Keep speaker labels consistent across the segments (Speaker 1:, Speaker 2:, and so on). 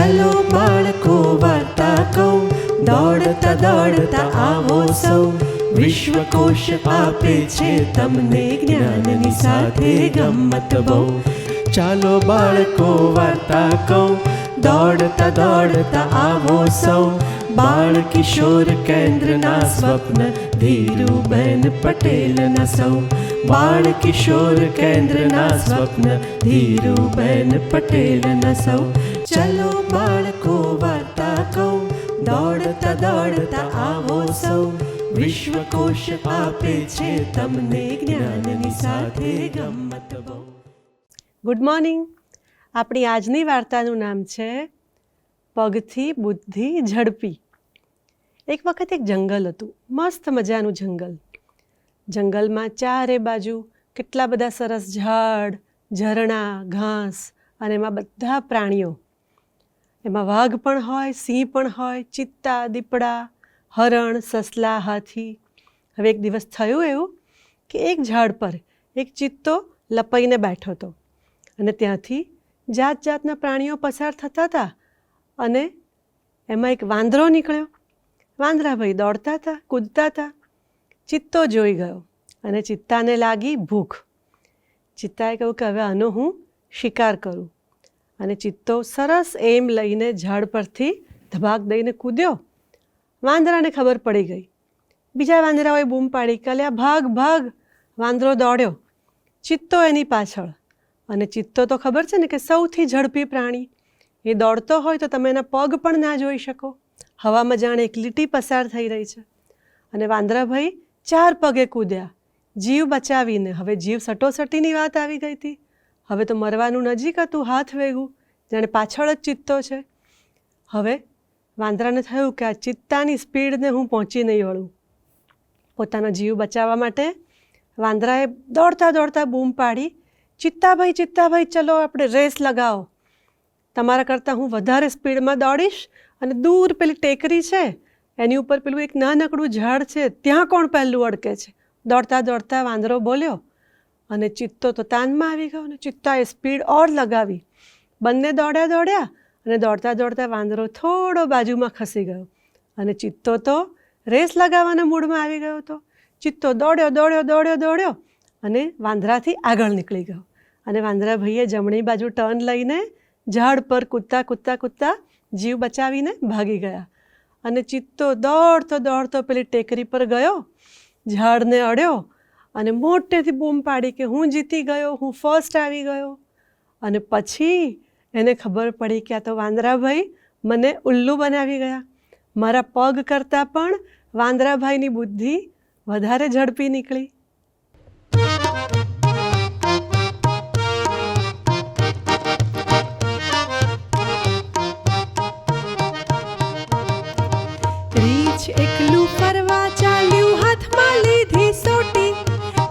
Speaker 1: ચલો બાળકો વાર્તા કહું, દોડતા દોડતા આવો સૌ. વિશ્વકોશ આપે છે તમને જ્ઞાનની સાથે ગમ્મત બહુ. ચાલો બાળકો વાર્તા કહું, દોડતા દોડતા આવો સૌ. બાળ કિશોર કેન્દ્રના સ્વપ્ન ધીરુબેન પટેલના સૌ. બાળ કિશોર કેન્દ્રના સ્વપ્ન ધીરુબેન પટેલના સૌ. ચલો બાળકો વાર્તા કહું, દોડતા દોડતા આવો સૌ. વિશ્વકોશ આપે છે તમને જ્ઞાનની સાથે ગમ્મત બહુ.
Speaker 2: Good morning. આપણી આજની વાર્તાનું નામ છે પગથી બુદ્ધિ ઝડપી. એક વખત એક જંગલ હતું, મસ્ત મજાનું જંગલ. જંગલમાં ચારે બાજુ કેટલા બધા સરસ ઝાડ, ઝરણા, ઘાસ અને એમાં બધા પ્રાણીઓ. એમાં વાઘ પણ હોય, સિંહ પણ હોય, ચિત્તા, દીપડા, હરણ, સસલા, હાથી. હવે એક દિવસ થયું એવું કે એક ઝાડ પર એક ચિત્તો લપાઈને બેઠો હતો અને ત્યાંથી જાત જાતના પ્રાણીઓ પસાર થતા હતા અને એમાં એક વાંદરો નીકળ્યો. વાંદરાભાઈ દોડતા હતા, કૂદતા હતા. ચિત્તો જોઈ ગયો અને ચિત્તાને લાગી ભૂખ. ચિત્તાએ કહ્યું કે હવે આનો હું શિકાર કરું. અને ચિત્તો સરસ એમ લઈને ઝાડ પરથી ધબાક દઈને કૂદ્યો. વાંદરાને ખબર પડી ગઈ. બીજા વાંદરાઓએ બૂમ પાડી કે અલ્યા ભાગ ભાગ. વાંદરો દોડ્યો, ચિત્તો એની પાછળ. અને ચિત્તો તો ખબર છે ને કે સૌથી ઝડપી પ્રાણી. એ દોડતો હોય તો તમે એના પગ પણ ના જોઈ શકો. હવામાં જાણે એક લીટી પસાર થઈ રહી છે. અને વાંદરાભાઈ 4 પગે કૂદ્યા, જીવ બચાવીને. હવે જીવ સટોસટીની વાત આવી ગઈ હતી. હવે તો મરવાનું નજીક હતું, હાથ વેગું, જાણે પાછળ જ ચિત્તો છે. હવે વાંદરાને થયું કે આ ચિત્તાની સ્પીડને હું પહોંચી નહીં વળું. પોતાનો જીવ બચાવવા માટે વાંદરાએ દોડતા દોડતા બૂમ પાડી, ચિત્તાભાઈ ચિત્તાભાઈ ચલો આપણે રેસ લગાવો. તમારા કરતાં હું વધારે સ્પીડમાં દોડીશ અને દૂર પેલી ટેકરી છે એની ઉપર પેલું એક નાનકડું ઝાડ છે, ત્યાં કોણ પહેલું અડકે છે. દોડતા દોડતા વાંદરો બોલ્યો અને ચિત્તો તો તાનમાં આવી ગયો. અને ચિત્તાએ સ્પીડ ઓર લગાવી. બંને દોડ્યા દોડ્યા અને દોડતા દોડતા વાંદરો થોડો બાજુમાં ખસી ગયો અને ચિત્તો તો રેસ લગાવવાના મૂડમાં આવી ગયો હતો. ચિત્તો દોડ્યો દોડ્યો દોડ્યો દોડ્યો અને વાંદરાથી આગળ નીકળી ગયો. અને વાંદરાભાઈએ જમણી બાજુ ટર્ન લઈને ઝાડ પર કૂદતા કૂદતા કૂદતા જીવ બચાવીને ભાગી ગયા. અને ચિત્તો દોડતો દોડતો પેલી ટેકરી પર ગયો, ઝાડને અડ્યો અને મોટેથી બૂમ પાડી કે હું જીતી ગયો, હું ફર્સ્ટ આવી ગયો. અને પછી એને ખબર પડી કે આ તો વાંદરાભાઈ મને ઉલ્લુ બનાવી ગયા. મારા પગ કરતાં પણ વાંદરાભાઈની બુદ્ધિ વધારે ઝડપી નીકળી.
Speaker 1: એકલું ફરવા ચાલ્યું, હાથમાં લીધી સોટી.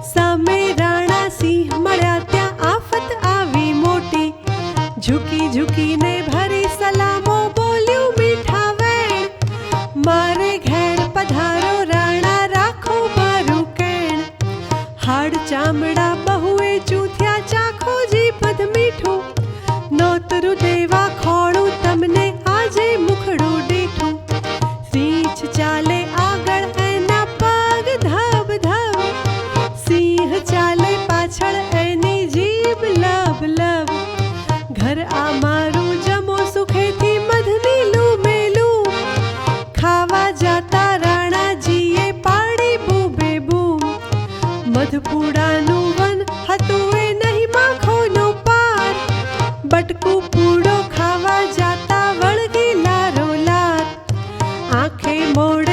Speaker 1: સામે રાણા સિંહ મળ્યા, ત્યાં આફત આવી મોટી. ઝૂકી ઝૂકીને ભરી સલામો, બોલ્યું મીઠા વેણ. મારે ઘેર પધારો રાણા, રાખો મારું કેણ. હાડ ચામડા બહુએ ચૂથ્યા, ચાખો જીભ મીઠું. નોતરું દેવા ખોણું તમને, આજે મુખડું દીઠું. રીંછ ચાલે આગળ, એના પગ ધબ ધબ. સિંહ ચાલે પાછળ, એની જીભ લબ લબ. ઘર આ મારું, જમો સુખેથી મધની લૂમેલું. ખાવા જાતા રાણાજીએ પાડી બૂબે બૂમ. મધપૂડાનું વન હતું એ નહીં માખોનો પાર. બટકું પૂડો ખાવા જાતા, વળગી લારો લાર. આંખે મોડ